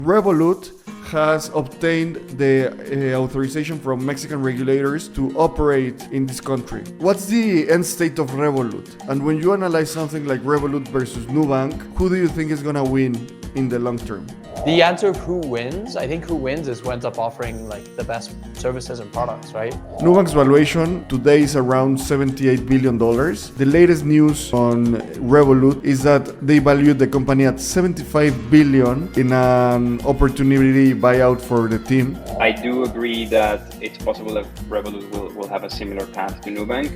Revolut has obtained the authorization from Mexican regulators to operate in this country. What's the end state of Revolut? And when you analyze something like Revolut versus Nubank, who do you think is going to win in the long term? The answer of who wins, I think who wins is who ends up offering like the best services and products, right? Nubank's valuation today is around $78 billion. The latest news on Revolut is that they valued the company at $75 billion in an opportunity buyout for the team. I do agree that it's possible that Revolut will have a similar path to Nubank.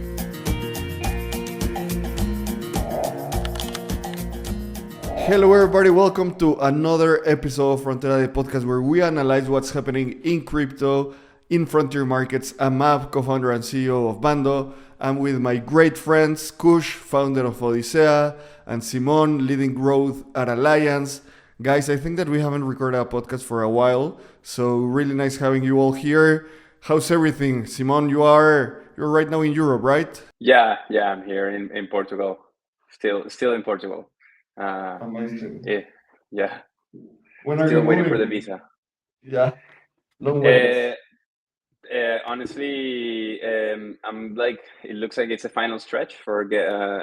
Hello everybody, welcome to another episode of Frontera, the podcast where we analyze what's happening in crypto, in frontier markets. I'm Mab, co-founder and CEO of Bando. I'm with my great friends, Kush, founder of Odisea, and Simon, leading growth at Alliance. Guys, I think that we haven't recorded a podcast for a while, so really nice having you all here. How's everything? Simon, you're right now in Europe, right? Yeah, I'm here in Portugal. Still in Portugal. Amazing. Yeah. When are Still you waiting moving? for the visa. Yeah, long way. Honestly, I'm like, it looks like it's a final stretch for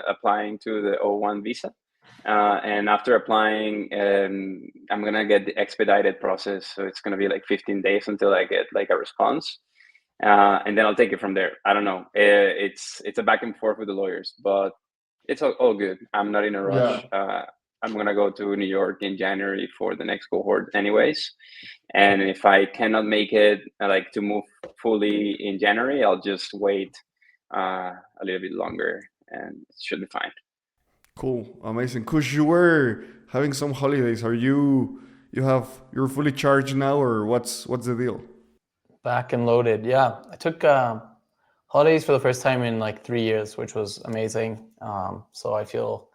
applying to the O1 visa. And after applying, I'm gonna get the expedited process. So it's gonna be like 15 days until I get like a response. And then I'll take it from there. I don't know. It's a back and forth with the lawyers, but it's all good. I'm not in a rush. Yeah. I'm gonna go to New York in January for the next cohort, anyways. And if I cannot make it, like to move fully in January, I'll just wait a little bit longer, and it should be fine. Cool, amazing. Kush, you were having some holidays. You're fully charged now, or what's the deal? Back and loaded. Yeah, I took holidays for the first time in like 3 years, which was amazing. So I feel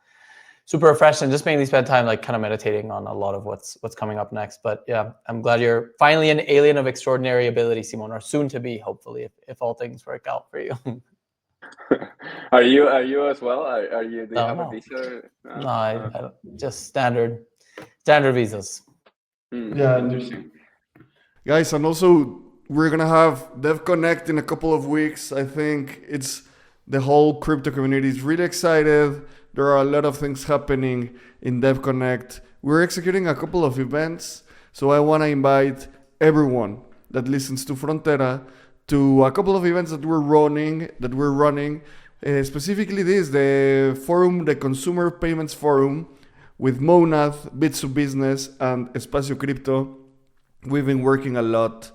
super refreshed and just mainly spent time like kind of meditating on a lot of what's coming up next. But yeah, I'm glad you're finally an alien of extraordinary ability, Simon, or soon to be, hopefully, if all things work out for you. Are you as well? Do you have No. a visa? No, I don't, just standard visas. Yeah, Interesting. guys, and also we're gonna have DevConnect in a couple of weeks. I think the whole crypto community is really excited. There are a lot of things happening in DevConnect. We're executing a couple of events, so I want to invite everyone that listens to Frontera to a couple of events that we're running. Specifically, the Consumer Payments Forum with Monad, Bitso Business, and Espacio Crypto. We've been working a lot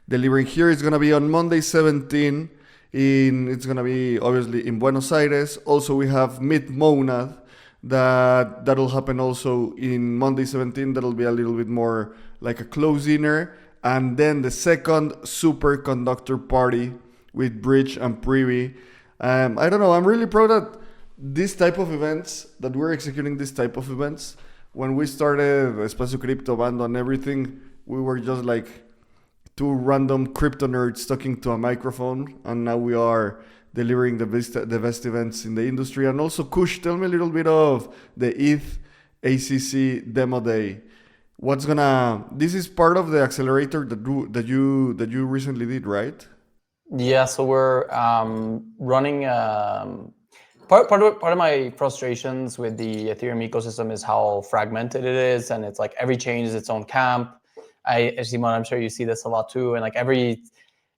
delivering here. It's gonna be on Monday 17. It's gonna be obviously in Buenos Aires. Also, we have Meet Monad that'll happen also in Monday 17. That'll be a little bit more like a close dinner, and then the second superconductor party with Bridge and Privy. I don't know. I'm really proud that we're executing this type of events. When we started Espacio Crypto, Bando, and everything, we were just like two random crypto nerds talking to a microphone, and now we are delivering the best events in the industry. And also, Kush, tell me a little bit of the ETH ACC demo day. This is part of the accelerator that you recently did, right? Yeah, so we're running. Part of my frustrations with the Ethereum ecosystem is how fragmented it is, and it's like every chain is its own camp. Simon, I'm sure you see this a lot too, and like every,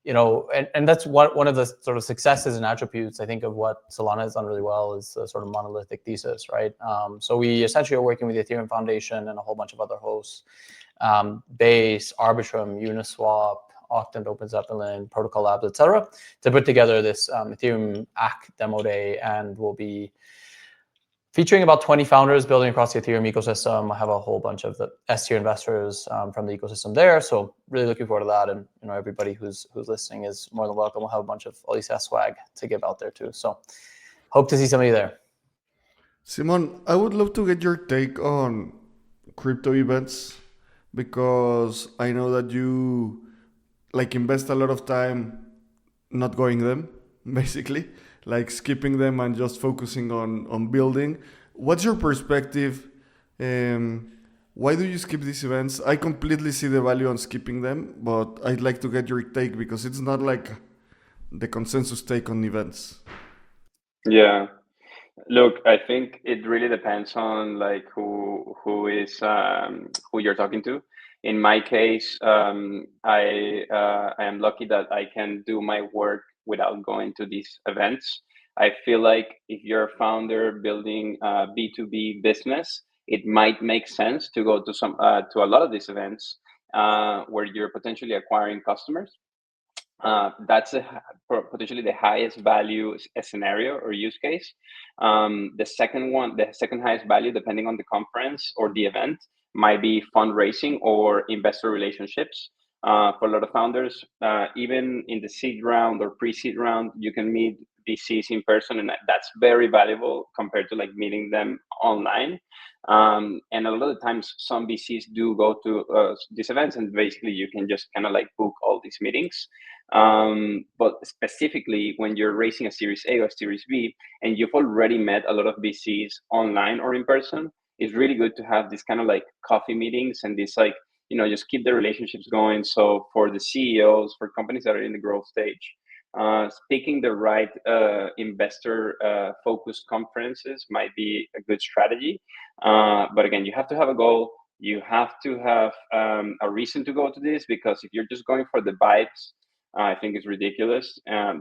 and that's one of the sort of successes and attributes I think of what Solana has done really well is the sort of monolithic thesis, right? So we essentially are working with the Ethereum Foundation and a whole bunch of other hosts, Base, Arbitrum, Uniswap, Octant, Open Zeppelin, Protocol Labs, etc., to put together this Ethereum ACK demo day, and we'll be featuring about 20 founders building across the Ethereum ecosystem. I have a whole bunch of the S-tier investors from the ecosystem there, so really looking forward to that. And everybody who's listening is more than welcome. We'll have a bunch of Odisea swag to give out there too. So hope to see somebody there. Simon, I would love to get your take on crypto events, because I know that you like invest a lot of time not going them, basically, like skipping them and just focusing on building. What's your perspective Why do you skip these events? I completely see the value on skipping them, but I'd like to get your take because it's not like the consensus take on events. Yeah. Look, I think it really depends on like who is who you're talking to. In my case, I am lucky that I can do my work without going to these events. I feel like if you're a founder building a B2B business, it might make sense to go to a lot of these events where you're potentially acquiring customers. That's potentially the highest value scenario or use case. The second highest value, depending on the conference or the event, might be fundraising or investor relationships. For a lot of founders, even in the seed round or pre-seed round, you can meet VCs in person, and that's very valuable compared to like meeting them online. And a lot of the times, some VCs do go to these events, and basically you can just kind of like book all these meetings. But specifically when you're raising a Series A or Series B, and you've already met a lot of VCs online or in person, it's really good to have these kind of like coffee meetings and this like, just keep the relationships going. So for the CEOs, for companies that are in the growth stage, picking the right investor focused conferences might be a good strategy. But again, you have to have a goal. You have to have a reason to go to this, because if you're just going for the vibes, I think it's ridiculous.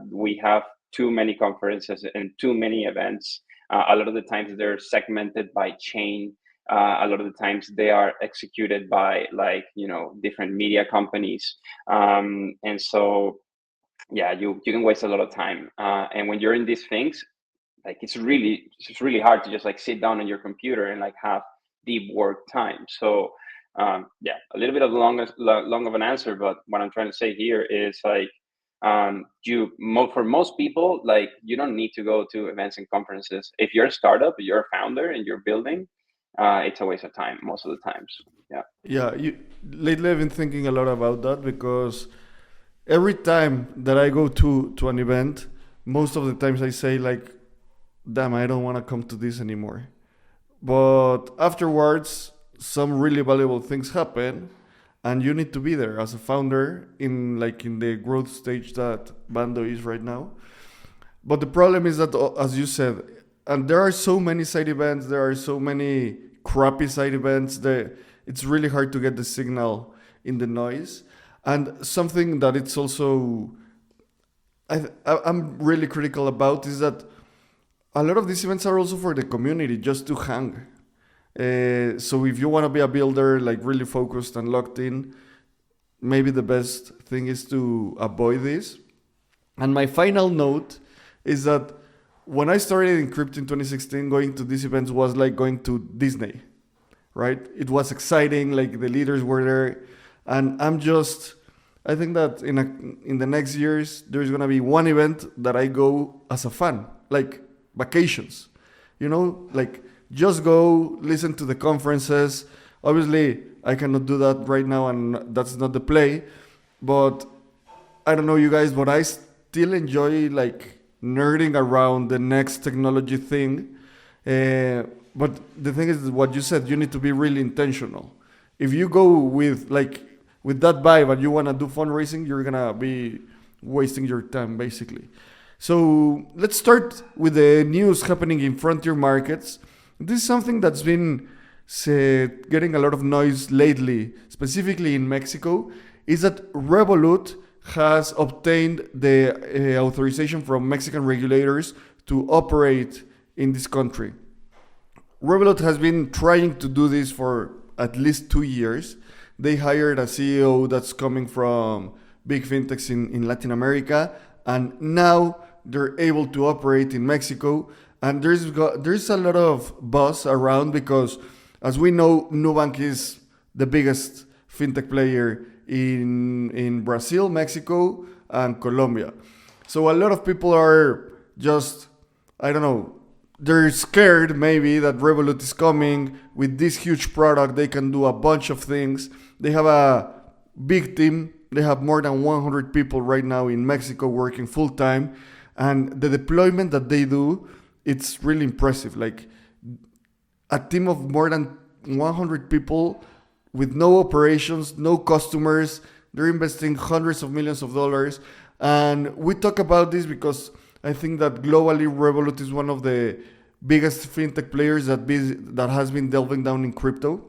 We have too many conferences and too many events. A lot of the times they're segmented by chain. A lot of the times they are executed by different media companies. And so, yeah, you can waste a lot of time. And when you're in these things, like it's really hard to just like sit down on your computer and like have deep work time. So yeah, a little bit of long of an answer, but what I'm trying to say here is like for most people, like you don't need to go to events and conferences. If you're a startup, you're a founder and you're building, it's a waste of time most of the times. Yeah. Yeah, lately I've been thinking a lot about that because every time that I go to an event, most of the times I say like, damn, I don't want to come to this anymore. But afterwards, some really valuable things happen, and you need to be there as a founder in the growth stage that Bando is right now. But the problem is that, as you said, and there are so many side events, there are so many crappy side events that it's really hard to get the signal in the noise. And something that it's also I'm really critical about is that a lot of these events are also for the community, just to hang. So if you want to be a builder, like really focused and locked in, maybe the best thing is to avoid this. And my final note is that when I started in crypto in 2016, going to these events was like going to Disney, right? It was exciting, like the leaders were there. And I think that in the next years, there's going to be one event that I go as a fan, like vacations, like just go listen to the conferences. Obviously, I cannot do that right now, and that's not the play. But I don't know you guys, but I still enjoy like nerding around the next technology thing. But the thing is, what you said, you need to be really intentional. If you go with that vibe and you want to do fundraising, you're gonna be wasting your time basically. So let's start with the news happening in frontier markets. This is something that's been getting a lot of noise lately, specifically in Mexico, is that Revolut has obtained the authorization from Mexican regulators to operate in this country. Revolut has been trying to do this for at least 2 years. They hired a CEO that's coming from big fintechs in Latin America, and now they're able to operate in Mexico. And there's a lot of buzz around because, as we know, Nubank is the biggest fintech player in Brazil, Mexico, and Colombia. So a lot of people are just, I don't know, they're scared maybe that Revolut is coming with this huge product. They can do a bunch of things. They have a big team. They have more than 100 people right now in Mexico working full time. And the deployment that they do, it's really impressive. Like a team of more than 100 people with no operations, no customers. They're investing hundreds of millions of dollars. And we talk about this because I think that globally Revolut is one of the biggest fintech players that has been delving down in crypto.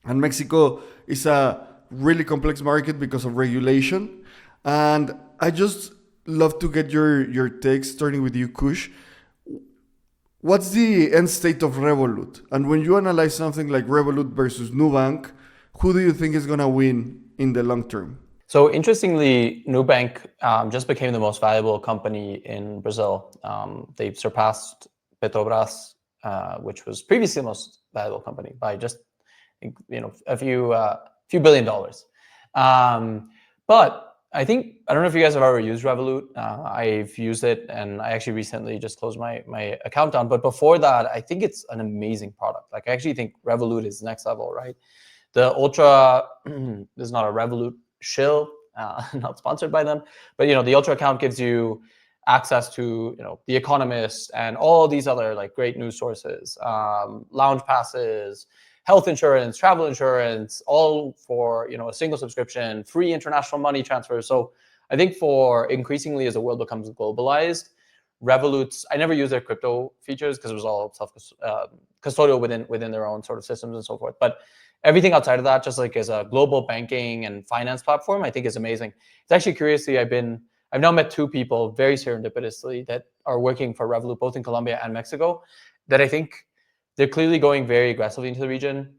And Mexico is a really complex market because of regulation. And I just love to get your takes, starting with you, Kush. What's the end state of Revolut? And when you analyze something like Revolut versus Nubank, who do you think is going to win in the long term? So interestingly, Nubank just became the most valuable company in Brazil. They've surpassed Petrobras, which was previously the most valuable company by just a few $billion. But I don't know if you guys have ever used Revolut. I've used it, and I actually recently just closed my account down. But before that, I think it's an amazing product. Like, I actually think Revolut is next level, right? The Ultra is not a Revolut shill, not sponsored by them, but the Ultra account gives you access to The Economist and all these other like great news sources, lounge passes, health insurance, travel insurance, all for a single subscription, free international money transfers. So I think for increasingly as the world becomes globalized, Revolut's, I never used their crypto features because it was all custodial within their own sort of systems and so forth. But everything outside of that, just like as a global banking and finance platform, I think is amazing. It's actually curiously, I've now met two people very serendipitously that are working for Revolut, both in Colombia and Mexico, that I think they're clearly going very aggressively into the region.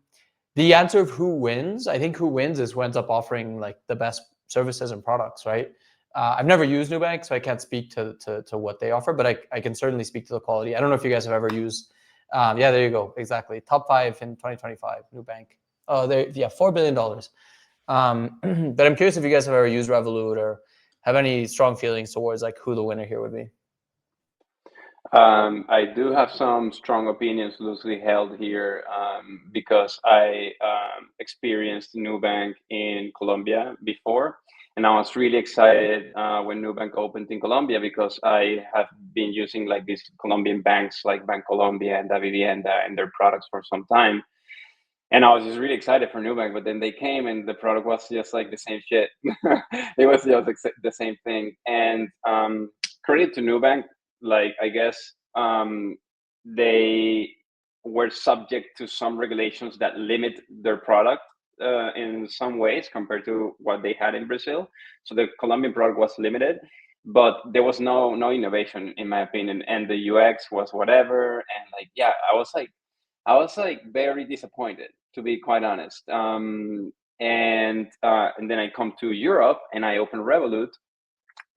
The answer of who wins, I think who wins is who ends up offering like the best services and products, right? I've never used Nubank, so I can't speak to what they offer, but I can certainly speak to the quality. I don't know if you guys have ever used, yeah, there you go, exactly. Top 5 in 2025, Nubank. Oh, $4 billion. But I'm curious if you guys have ever used Revolut or have any strong feelings towards like who the winner here would be. I do have some strong opinions loosely held here because I experienced Nubank in Colombia before. And I was really excited when Nubank opened in Colombia because I have been using like these Colombian banks like Bancolombia and Davivienda and their products for some time. And I was just really excited for Nubank, but then they came and the product was just like the same shit. It was just the same thing. And credit to Nubank, like I guess they were subject to some regulations that limit their product in some ways compared to what they had in Brazil. So the Colombian product was limited, but there was no innovation in my opinion, and the UX was whatever. And like, yeah, I was like very disappointed, to be quite honest. And then I come to Europe and I open Revolut.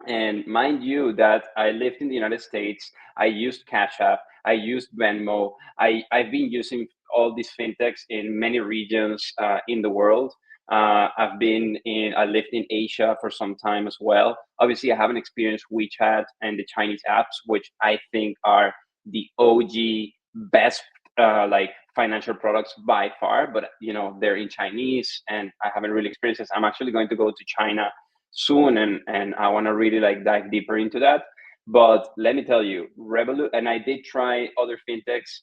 And mind you that I lived in the United States. I used Cash App. I used Venmo. I've been using all these fintechs in many regions in the world. I lived in Asia for some time as well. Obviously, I haven't experienced WeChat and the Chinese apps, which I think are the OG best like financial products by far, but they're in Chinese and I haven't really experienced this. I'm actually going to go to China soon and I want to really like dive deeper into that. But let me tell you, Revolut, and I did try other fintechs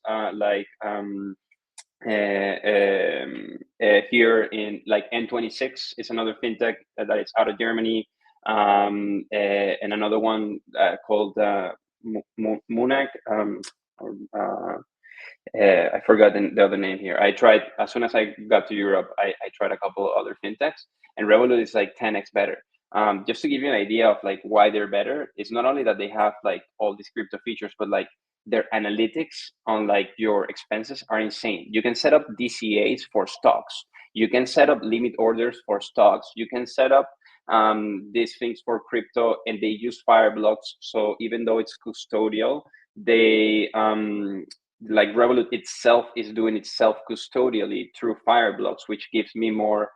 here in like N26 is another fintech that is out of Germany, and another one called Munak. I forgot the other name here. I tried as soon as I got to Europe. I tried a couple of other fintechs, and Revolut is like 10x better. Just to give you an idea of like why they're better, it's not only that they have like all these crypto features, but like their analytics on like your expenses are insane. You can set up DCAs for stocks. You can set up limit orders for stocks. You can set up these things for crypto, and they use Fireblocks. So even though it's custodial, they like Revolut itself is doing it self-custodially through Fireblocks, which gives me more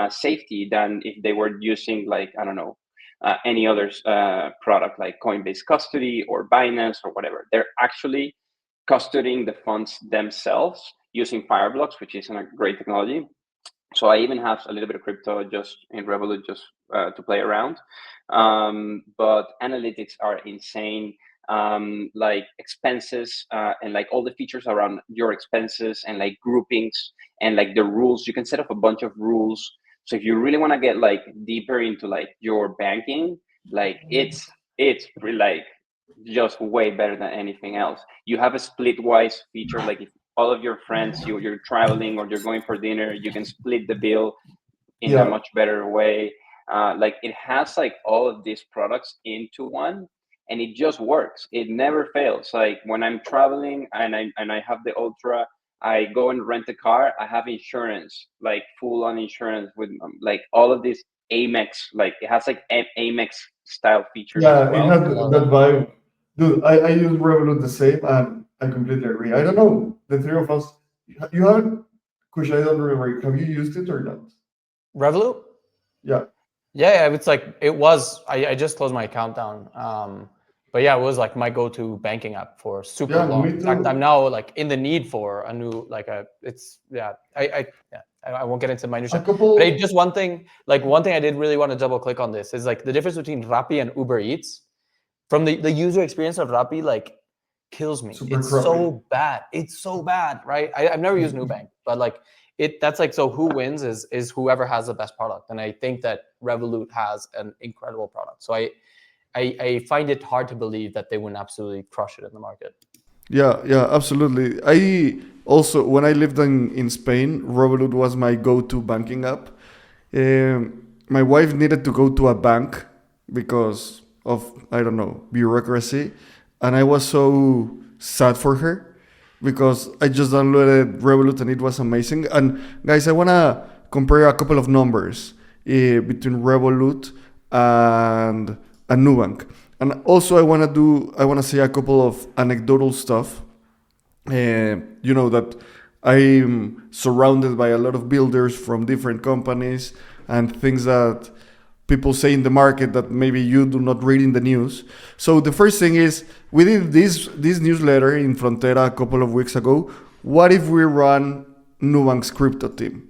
safety than if they were using like, I don't know, any other product like Coinbase Custody or Binance or whatever. They're actually custodying the funds themselves using Fireblocks, which is a great technology. So I even have a little bit of crypto just in Revolut just to play around. But analytics are insane. like expenses and like all the features around your expenses and like groupings and like the rules. You can set up a bunch of rules. So if you really want to get like deeper into like your banking, like it's really, like just way better than anything else. You have a splitwise feature, like if all of your friends, you're traveling or you're going for dinner, you can split the bill in a Yeah. much better way. Like it has like all of these products into one, and it just works. It never fails. Like when I'm traveling and I have the Ultra, I go and rent a car. I have insurance, like full on insurance with like all of these Amex. Like it has like Amex style features as Yeah, it well. has that vibe. Dude, I use Revolut the same, and I completely agree. I don't know, the three of us, you haven't, Kush, I don't remember, have you used it or not? Revolut? Yeah. Yeah, it's like it was. I just closed my account down. But yeah, it was like my go-to banking app for super Yeah, long. me In fact, too. I'm now like in the need for a new It's yeah. I won't get into A minutia. couple, But just one thing I did really want to double click on this is like the difference between Rappi and Uber Eats. From the user experience of Rappi, like kills me. super It's crappy. so bad. It's so bad, right? I've never used Nubank, but like that's like, so who wins is whoever has the best product. And I think that Revolut has an incredible product. So I find it hard to believe that they wouldn't absolutely crush it in the market. Yeah, yeah, absolutely. I also, when I lived in Spain, Revolut was my go-to banking app. My wife needed to go to a bank because of, I don't know, bureaucracy. And I was so sad for her because I just downloaded Revolut and it was amazing. And guys, I want to compare a couple of numbers between Revolut and Nubank. And also, I want to say a couple of anecdotal stuff. That I'm surrounded by a lot of builders from different companies and things that people say in the market that maybe you do not read in the news. So the first thing is, we did this newsletter in Frontera a couple of weeks ago. What if we run Nubank's crypto team?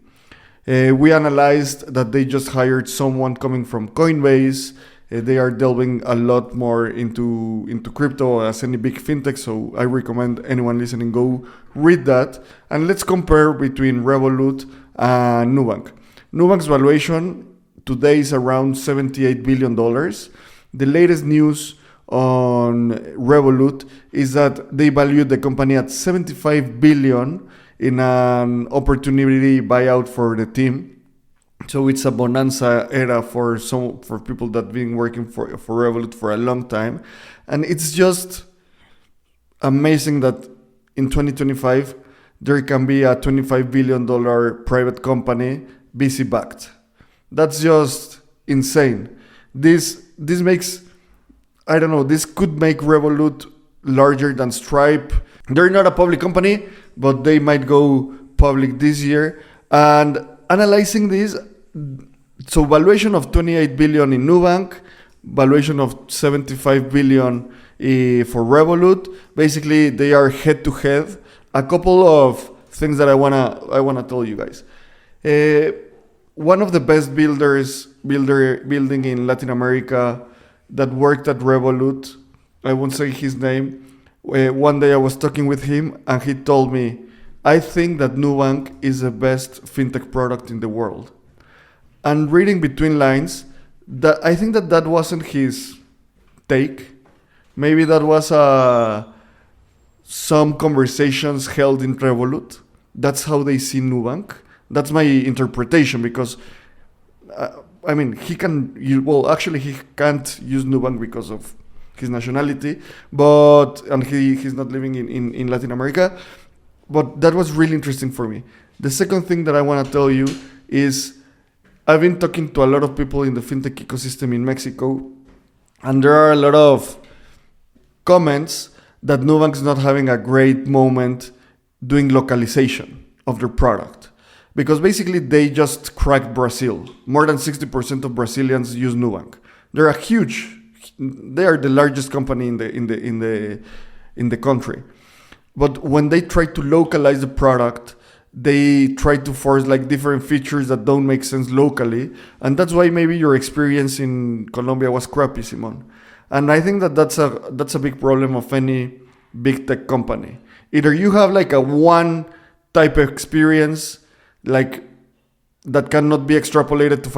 We analyzed that they just hired someone coming from Coinbase. They are delving a lot more into crypto as any big fintech. So I recommend anyone listening go read that. And let's compare between Revolut and Nubank. Nubank's valuation today is around $78 billion. The latest news on Revolut is that they valued the company at $75 billion in an opportunity buyout for the team. So it's a bonanza era for people that have been working for Revolut for a long time. And it's just amazing that in 2025 there can be a $25 billion private company VC backed. That's just insane. This makes, I don't know, this could make Revolut larger than Stripe. They're not a public company, but they might go public this year. And analyzing this, so valuation of 28 billion in Nubank, valuation of 75 billion for Revolut. Basically, they are head to head. A couple of things that I wanna tell you guys. One of the best building in Latin America that worked at Revolut, I won't say his name. One day I was talking with him and he told me, I think that Nubank is the best fintech product in the world. And reading between lines, that I think that wasn't his take. Maybe that was some conversations held in Revolut. That's how they see Nubank. That's my interpretation because, he can't use Nubank because of his nationality, and he's not living in Latin America. But that was really interesting for me. The second thing that I want to tell you is I've been talking to a lot of people in the fintech ecosystem in Mexico, and there are a lot of comments that Nubank is not having a great moment doing localization of their product. Because basically they just cracked Brazil. More than 60% of Brazilians use Nubank. They are the largest company in the country. But when they try to localize the product, they try to force like different features that don't make sense locally. And that's why maybe your experience in Colombia was crappy, Simon. And I think that that's a big problem of any big tech company. Either you have like a one type of experience, like that cannot be extrapolated to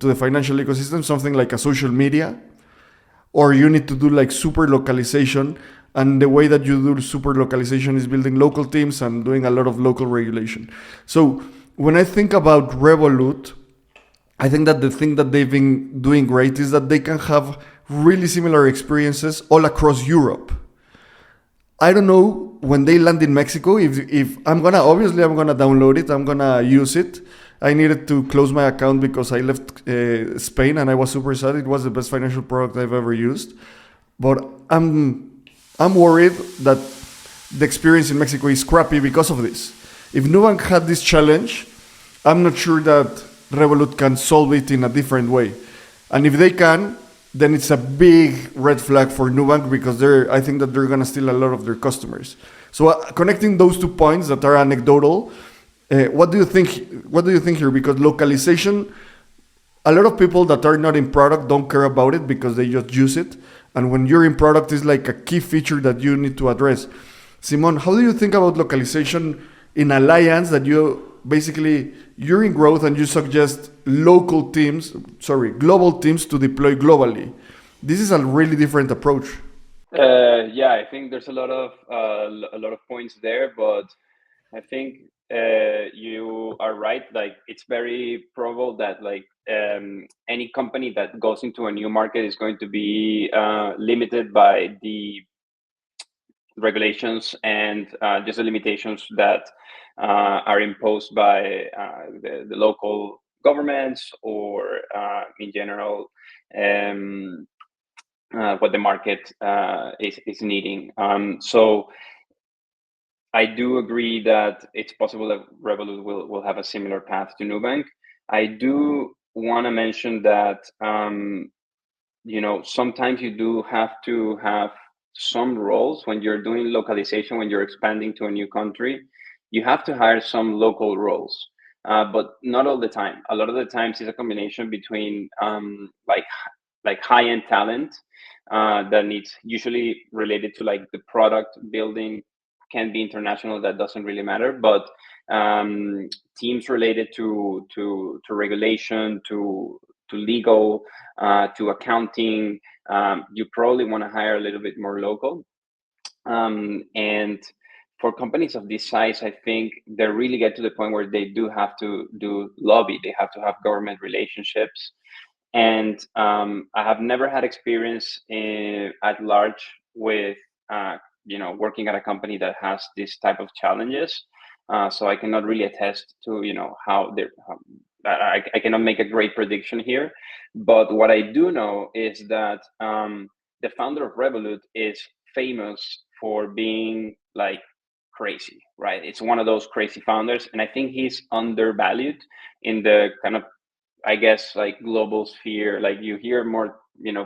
the financial ecosystem, something like a social media, or you need to do like super localization. And the way that you do super localization is building local teams and doing a lot of local regulation. So when I think about Revolut, I think that the thing that they've been doing great is that they can have really similar experiences all across Europe. I don't know when they land in Mexico if I'm gonna download it, I'm gonna use it. I needed to close my account because I left Spain and I was super sad. It was the best financial product I've ever used, but I'm worried that the experience in Mexico is crappy because of this. If Nubank had this challenge, I'm not sure that Revolut can solve it in a different way. And if they can, then it's a big red flag for Nubank because I think that they're gonna steal a lot of their customers. So connecting those 2 points that are anecdotal, what do you think? What do you think here? Because localization, a lot of people that are not in product don't care about it because they just use it. And when you're in product, it's like a key feature that you need to address. Simon, how do you think about localization in alliance that you're in growth and you suggest global teams to deploy globally? This is a really different approach. Yeah, I think there's a lot of points there, but I think you are right. Like, it's very probable that like any company that goes into a new market is going to be limited by the regulations and just the limitations that are imposed by the local governments or in general what the market is needing. So I do agree that it's possible that Revolut will have a similar path to Nubank. I do want to mention that sometimes you do have to have some roles when you're doing localization, when you're expanding to a new country. You have to hire some local roles, but not all the time. A lot of the times it's a combination between like high-end talent that needs usually related to like the product building, can be international, that doesn't really matter, but teams related to regulation, to legal, to accounting, you probably want to hire a little bit more local. And for companies of this size, I think they really get to the point where they do have to do lobby. They have to have government relationships. And I have never had experience at large with working at a company that has this type of challenges. So I cannot really attest to how they're. I cannot make a great prediction here, but what I do know is that the founder of Revolut is famous for being like crazy, right? It's one of those crazy founders, and I think he's undervalued in the kind of, I guess, like global sphere. Like you hear more,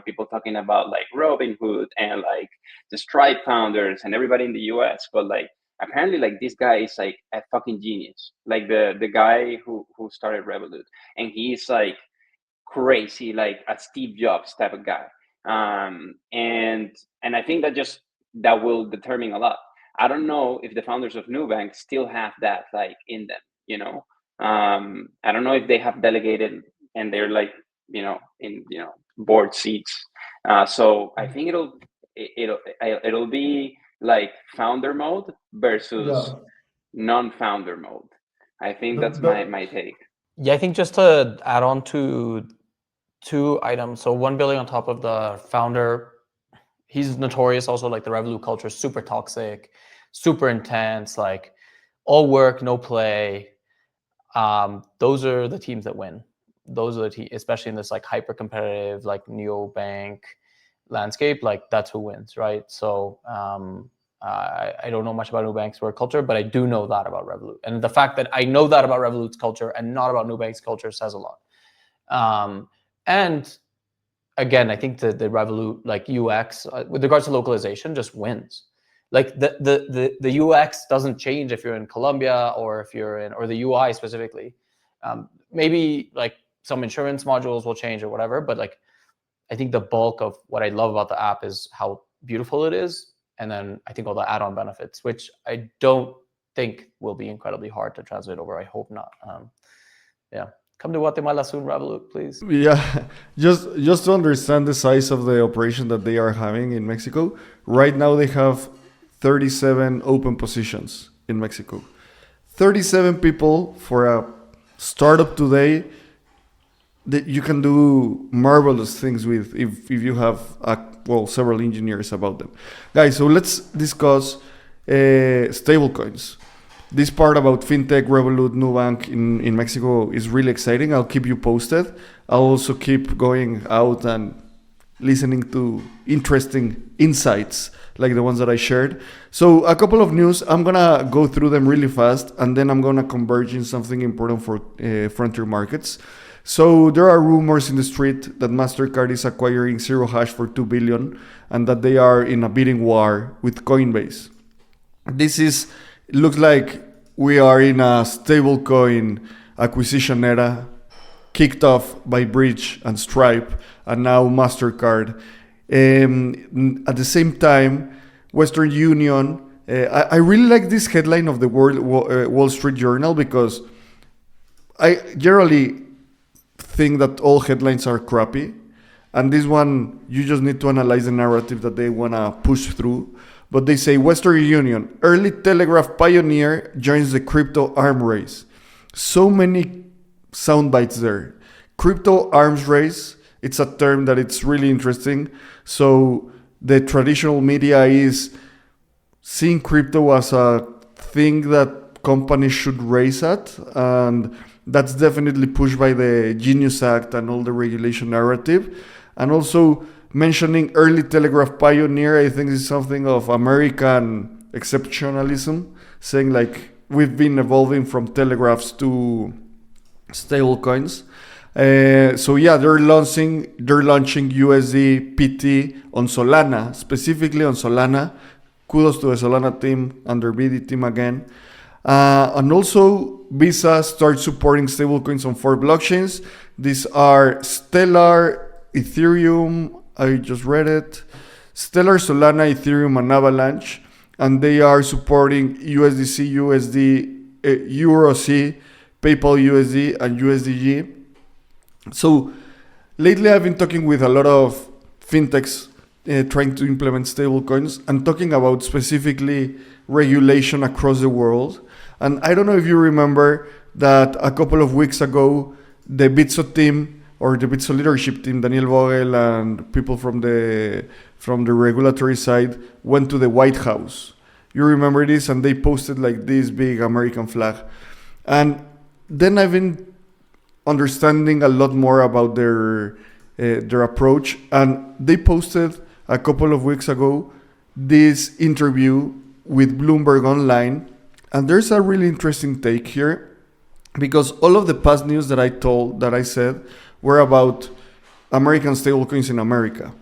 people talking about like Robinhood and like the Stripe founders and everybody in the US, but like apparently like this guy is like a fucking genius, like the guy who started Revolut, and he's like crazy, like a Steve Jobs type of guy. And I think that will determine a lot. I don't know if the founders of Nubank still have that like in them, I don't know if they have delegated and they're like, in board seats. So I think it'll be like founder mode versus non-founder mode. I think that's my take. Yeah, I think just to add on to 2 items. So 1 building on top of the founder, he's notorious also, like the Revolut culture is super toxic, super intense, like all work, no play. Those are the teams that win. Those are the teams, especially in this like hyper competitive, like neobank landscape, like that's who wins, right? So I don't know much about Nubank's work culture, but I do know that about Revolut. And the fact that I know that about Revolut's culture and not about Nubank's culture says a lot. And again, I think the Revolut like UX with regards to localization just wins. Like the UX doesn't change if you're in Colombia or if you're in, or the UI specifically. Maybe like some insurance modules will change or whatever, but like I think the bulk of what I love about the app is how beautiful it is, and then I think all the add-on benefits, which I don't think will be incredibly hard to translate over. I hope not. Yeah, come to Guatemala soon, Revolut, please. Yeah, just to understand the size of the operation that they are having in Mexico. Right now they have 37 open positions in Mexico. 37 people for a startup today that you can do marvelous things with if you have several engineers about them. Guys, so let's discuss stablecoins. This part about Fintech, Revolut, Nubank in Mexico is really exciting. I'll keep you posted. I'll also keep going out and listening to interesting insights like the ones that I shared. So a couple of news, I'm gonna go through them really fast, and then I'm gonna converge in something important for frontier markets. So there are rumors in the street that Mastercard is acquiring Zero Hash for $2 billion and that they are in a bidding war with Coinbase. Looks like we are in a stablecoin acquisition era, kicked off by Bridge and Stripe, and now Mastercard. At the same time, Western Union. I really like this headline of the Wall Street Journal, because I generally think that all headlines are crappy, and this one you just need to analyze the narrative that they want to push through. But they say Western Union, early telegraph pioneer, joins the crypto arm race. So many sound bites there. Crypto arms race, it's a term that it's really interesting. So the traditional media is seeing crypto as a thing that companies should race at, and that's definitely pushed by the Genius Act and all the regulation narrative. And also mentioning early telegraph pioneer, I think is something of American exceptionalism, saying like we've been evolving from telegraphs to stablecoins. So yeah, they're launching USD PT on Solana, specifically on Solana. Kudos to the Solana team and their BD team again. And also Visa starts supporting stablecoins on 4 blockchains. These are Stellar, Ethereum, I just read it, Stellar, Solana, Ethereum, and Avalanche. And they are supporting USDC, USD, EuroC, PayPal USD, and USDG. So lately I've been talking with a lot of fintechs trying to implement stablecoins and talking about specifically regulation across the world. And I don't know if you remember that a couple of weeks ago, the Bitso team, or the Bitso leadership team, Daniel Vogel and people from the regulatory side, went to the White House. You remember this? And they posted like this big American flag. And then I've been understanding a lot more about their approach. And they posted a couple of weeks ago this interview with Bloomberg Online. And there's a really interesting take here, because all of the past news that I said were about American stablecoins in America.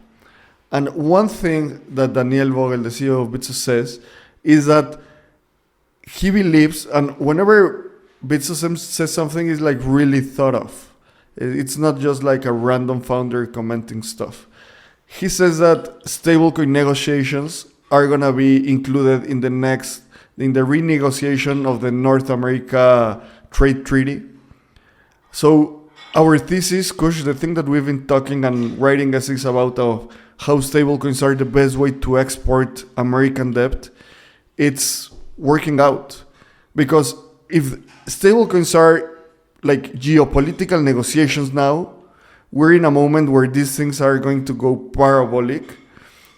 And one thing that Daniel Vogel, the CEO of Bitso, says is that he believes, and whenever Bitso says something, is like really thought of. It's not just like a random founder commenting stuff. He says that stablecoin negotiations are gonna be included in the renegotiation of the North America Trade Treaty. So our thesis, Kush, the thing that we've been talking and writing essays about of how stablecoins are the best way to export American debt, it's working out. Because if stablecoins are like geopolitical negotiations now, we're in a moment where these things are going to go parabolic.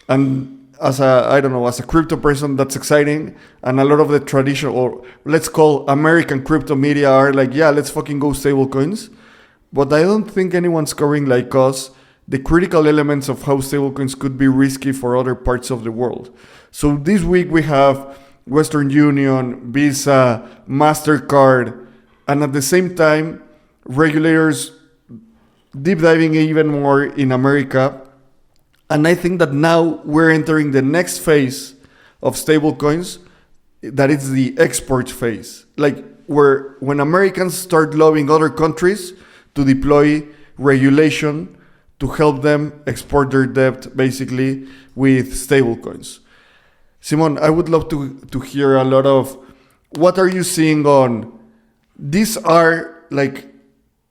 And as a crypto person, that's exciting. And a lot of the traditional, or let's call American crypto media, are like, yeah, let's fucking go stablecoins. But I don't think anyone's covering like us the critical elements of how stablecoins could be risky for other parts of the world. So this week we have Western Union, Visa, Mastercard, and at the same time, regulators deep diving even more in America. And I think that now we're entering the next phase of stablecoins, that is the export phase. Like when Americans start lobbying other countries to deploy regulation to help them export their debt basically with stablecoins. Simon, I would love to hear a lot of what are you seeing on these are like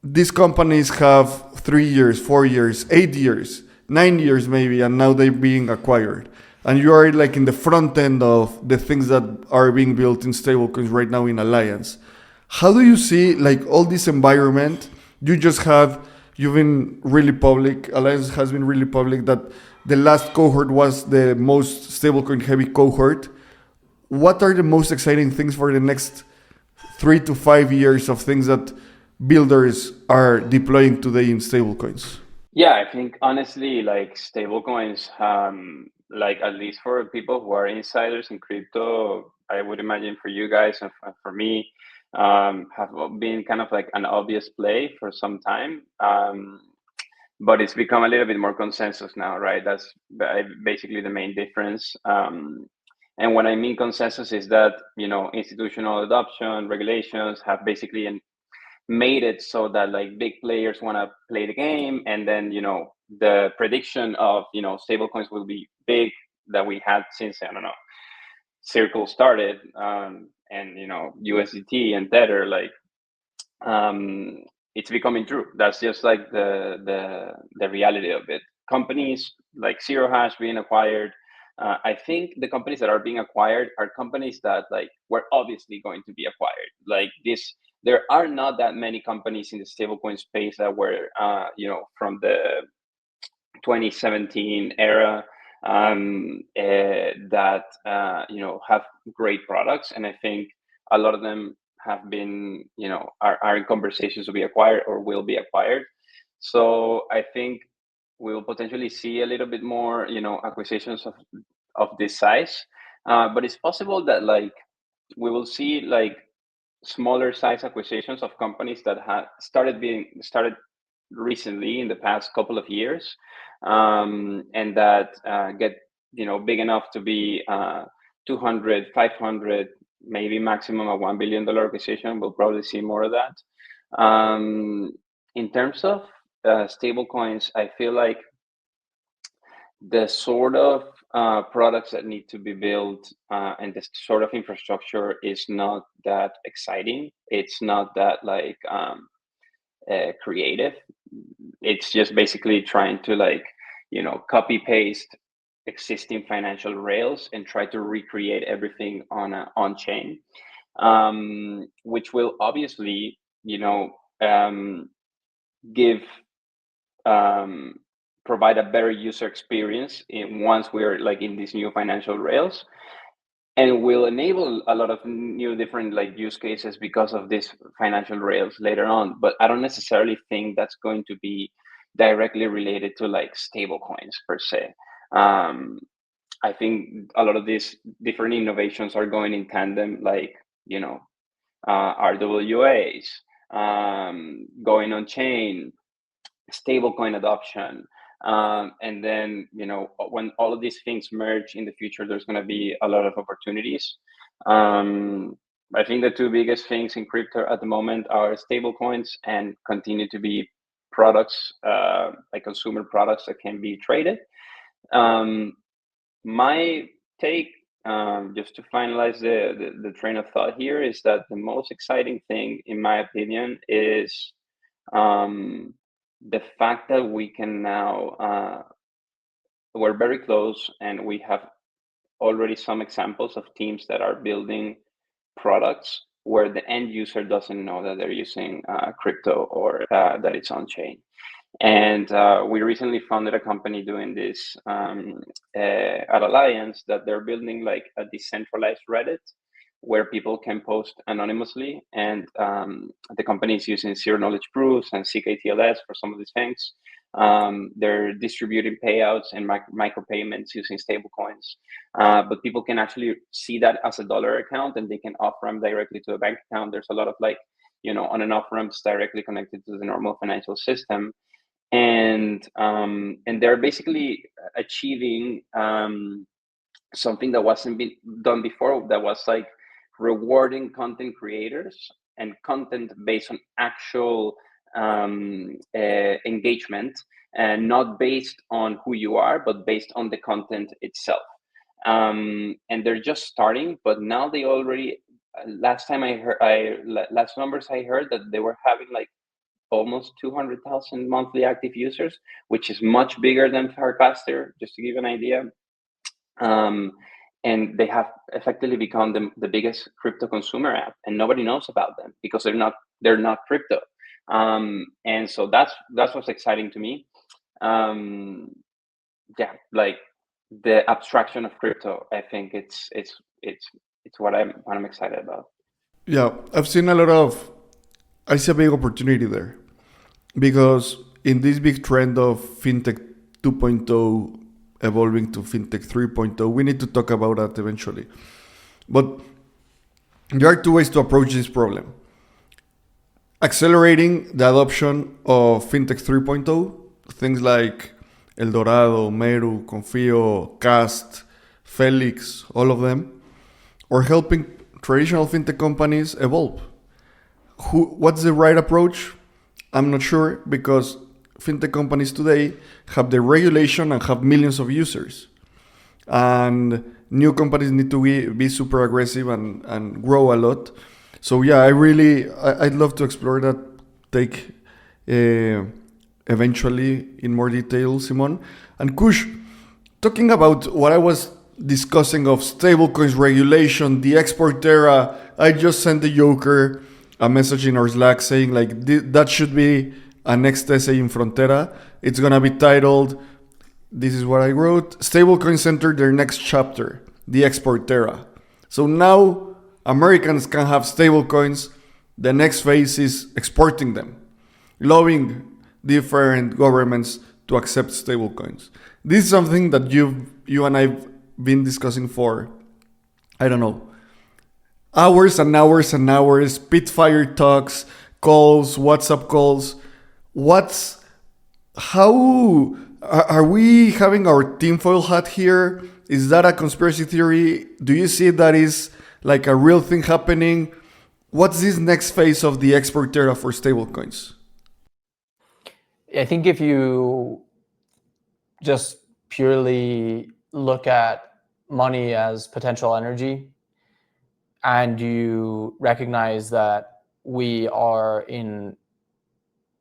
these companies have 3 years, 4 years, 8 years, 9 years maybe, and now they're being acquired. And you are like in the front end of the things that are being built in stablecoins right now in Alliance. How do you see like all this environment? You've been really public, Alliance has been really public that the last cohort was the most stablecoin heavy cohort. What are the most exciting things for the next 3 to 5 years of things that builders are deploying today in stablecoins? Yeah, I think honestly, like stablecoins, like at least for people who are insiders in crypto, I would imagine for you guys and for me, have been kind of like an obvious play for some time. But it's become a little bit more consensus now, right? That's basically the main difference. And what I mean consensus is that, you know, institutional adoption, regulations have basically made it so that like big players want to play the game, and then, you know, the prediction of, you know, stablecoins will be big that we had since, I don't know, Circle started, and, you know, USDT and Tether, like, it's becoming true. That's just like the reality of it. Companies like Zero Hash being acquired, I think the companies that are being acquired are companies that like were obviously going to be acquired. Like this, there are not that many companies in the stablecoin space that were, you know, from the 2017 era, that you know, have great products, and I think a lot of them have been, you know, are in conversations to be acquired or will be acquired. So I think we will potentially see a little bit more, you know, acquisitions of this size, but it's possible that like we will see like smaller size acquisitions of companies that have started recently in the past couple of years, and that get, you know, big enough to be 200, 500, maybe maximum a $1 billion acquisition. We'll probably see more of that. In terms of stable coins, I feel like the sort of products that need to be built and the sort of infrastructure is not that exciting. It's not that like creative. It's just basically trying to like, you know, copy paste existing financial rails and try to recreate everything on chain, which will obviously, you know, give provide a better user experience once we're like in these new financial rails, and will enable a lot of new different like use cases because of these financial rails later on. But I don't necessarily think that's going to be directly related to like stable coins per se. I think a lot of these different innovations are going in tandem, like, you know, RWAs, going on chain, stablecoin adoption, and then, you know, when all of these things merge in the future, there's going to be a lot of opportunities. I think the two biggest things in crypto at the moment are stablecoins and continue to be products, like consumer products that can be traded. My take, just to finalize the train of thought here, is that the most exciting thing, in my opinion, is the fact that we can now, we're very close, and we have already some examples of teams that are building products where the end user doesn't know that they're using crypto or that it's on chain. And we recently founded a company doing this at Alliance, that they're building like a decentralized Reddit where people can post anonymously, and the company is using zero knowledge proofs and CKTLS for some of these things. They're distributing payouts and micropayments using stablecoins, but people can actually see that as a dollar account, and they can off ramp directly to a bank account. There's a lot of like, you know, on and off ramps directly connected to the normal financial system, and they're basically achieving something that wasn't been done before, that was like rewarding content creators and content based on actual engagement, and not based on who you are, but based on the content itself. And they're just starting, but now they already. Last numbers I heard that they were having like almost 200,000 monthly active users, which is much bigger than Farcaster, just to give an idea. And they have effectively become the biggest crypto consumer app, and nobody knows about them because they're not crypto. And so that's what's exciting to me. Yeah, like the abstraction of crypto. I think it's what I'm excited about. Yeah, I see a big opportunity there because in this big trend of fintech 2.0 evolving to fintech 3.0, we need to talk about that eventually. But there are two ways to approach this problem: accelerating the adoption of fintech 3.0, things like El Dorado, Meru, Confio, Cast, Felix, all of them, or helping traditional fintech companies evolve. What's the right approach? I'm not sure, because fintech companies today have the regulation and have millions of users. And new companies need to be super aggressive and grow a lot. So yeah, I'd love to explore that take eventually in more detail, Simon. And Kush, talking about what I was discussing of stablecoins regulation, the export era, I just sent the Joker a message in our Slack saying like that should be a next essay in Frontera. It's gonna be titled, this is what I wrote, Stablecoins enter their next chapter, the export era. So now Americans can have stablecoins. The next phase is exporting them, lobbying different governments to accept stablecoins. This is something that you and I've been discussing for, I don't know, hours and hours and hours, Spitfire talks, calls, WhatsApp calls. How are we having our tinfoil hat here? Is that a conspiracy theory? Do you see that is like a real thing happening? What's this next phase of the export era for stablecoins? I think if you just purely look at money as potential energy, and you recognize that we are in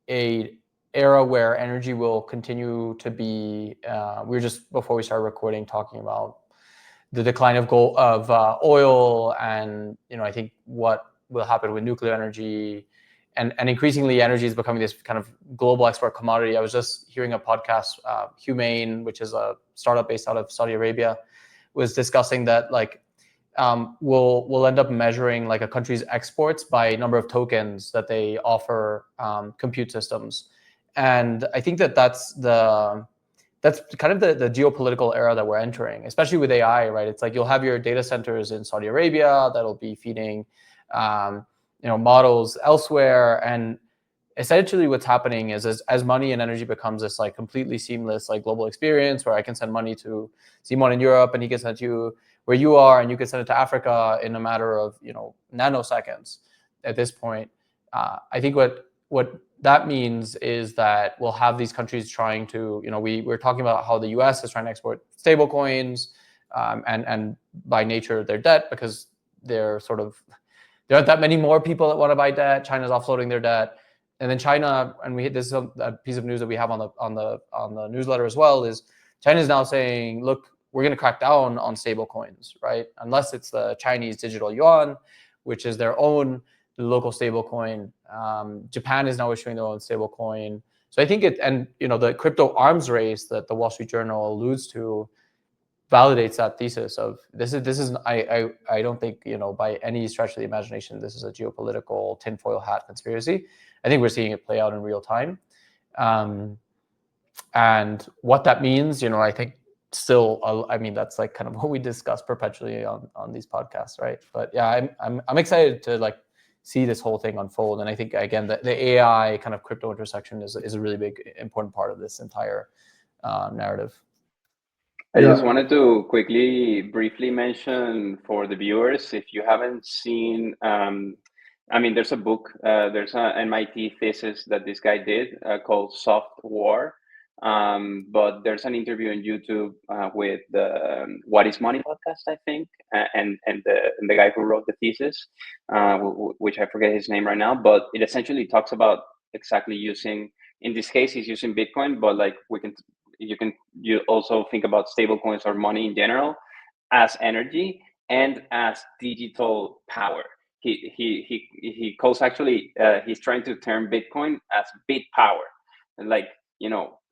a era where energy will continue to be, we were just before we started recording talking about the decline of oil, and I think what will happen with nuclear energy, and increasingly energy is becoming this kind of global export commodity. I was just hearing a podcast, Humane, which is a startup based out of Saudi Arabia, was discussing that like we'll end up measuring like a country's exports by number of tokens that they offer compute systems. And I think that's kind of the geopolitical era that we're entering, especially with AI, right? It's like you'll have your data centers in Saudi Arabia that'll be feeding models elsewhere. And essentially what's happening is as money and energy becomes this like completely seamless like global experience where I can send money to Simon in Europe and he can send you where you are, and you can send it to Africa in a matter of nanoseconds at this point. I think what that means is that we'll have these countries trying to, we're talking about how the US is trying to export stable coins, and by nature their debt, because there aren't that many more people that want to buy debt. China's offloading their debt. And then China, and this is a piece of news that we have on the newsletter as well, is China is now saying, look, we're going to crack down on stable coins, right? Unless it's the Chinese digital yuan, which is their own local stable coin. Japan is now issuing their own stable coin. So I think the crypto arms race that the Wall Street Journal alludes to validates that thesis of this is I don't think by any stretch of the imagination this is a geopolitical tinfoil hat conspiracy. I think we're seeing it play out in real time, and what that means, I think still, that's like kind of what we discuss perpetually on these podcasts, right? But yeah, I'm excited to like see this whole thing unfold, and I think again the AI kind of crypto intersection is a really big important part of this entire narrative. I just wanted to briefly mention for the viewers, if you haven't seen I mean, there's a book, there's an MIT thesis that this guy did called Soft War. But there's an interview on YouTube with the What is Money podcast, I think, and the guy who wrote the thesis, which I forget his name right now, but it essentially talks about exactly using, in this case, he's using Bitcoin, but like you also think about stable coins or money in general as energy and as digital power. He calls actually he's trying to term Bitcoin as bit power, like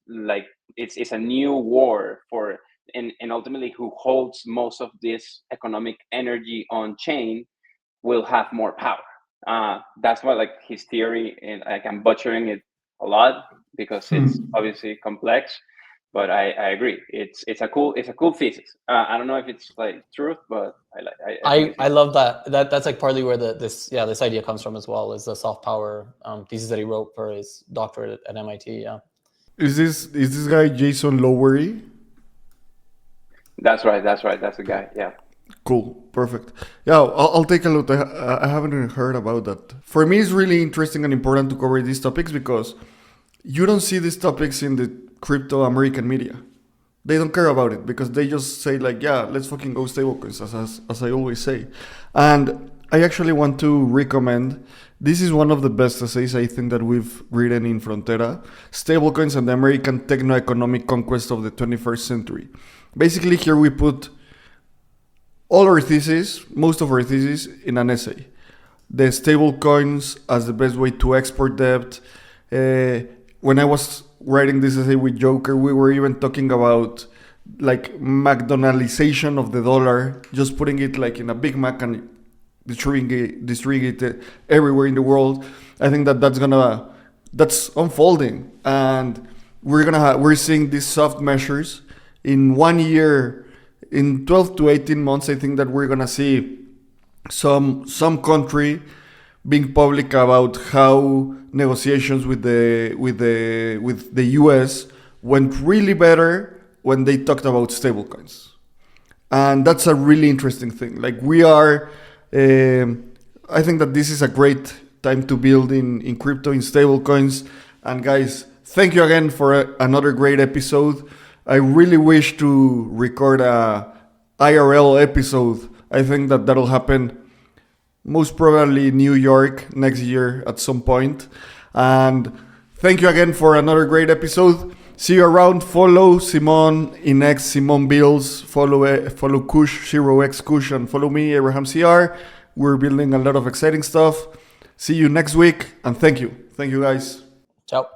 like it's a new war for, and ultimately who holds most of this economic energy on chain will have more power. That's why like his theory, and like I'm butchering it a lot because it's obviously complex, but I agree. It's a cool thesis. I don't know if it's like truth, but I love that. That's like partly where this idea comes from as well, is the soft power thesis that he wrote for his doctorate at MIT. Yeah. Is this guy Jason Lowery? That's right. That's the guy. Yeah. Cool. Perfect. Yeah, I'll take a look. I haven't even heard about that. For me, it's really interesting and important to cover these topics because you don't see these topics in the crypto American media. They don't care about it because they just say like, yeah, let's fucking go stablecoins, as I always say. And I actually want to recommend, this is one of the best essays I think that we've written in Frontera, Stablecoins and the American Techno-Economic Conquest of the 21st Century. Basically, here we put all our thesis, most of our thesis, in an essay. The stablecoins as the best way to export debt. When I was writing this essay with Joker, we were even talking about like McDonaldization of the dollar, just putting it like in a Big Mac and distributing it everywhere in the world. I think that's unfolding, and we're seeing these soft measures in 1 year, in 12 to 18 months. I think that we're gonna see some country being public about how negotiations with the US went really better when they talked about stablecoins, and that's a really interesting thing. Like I think that this is a great time to build in crypto, in stablecoins. And guys, thank you again for another great episode. I really wish to record a IRL episode. I think that that'll happen most probably in New York next year at some point. And thank you again for another great episode. See you around. Follow Simon in X, Simon Bills. Follow Kush, 0x Kush, and follow me, Abraham CR. We're building a lot of exciting stuff. See you next week, and thank you. Thank you, guys. Ciao.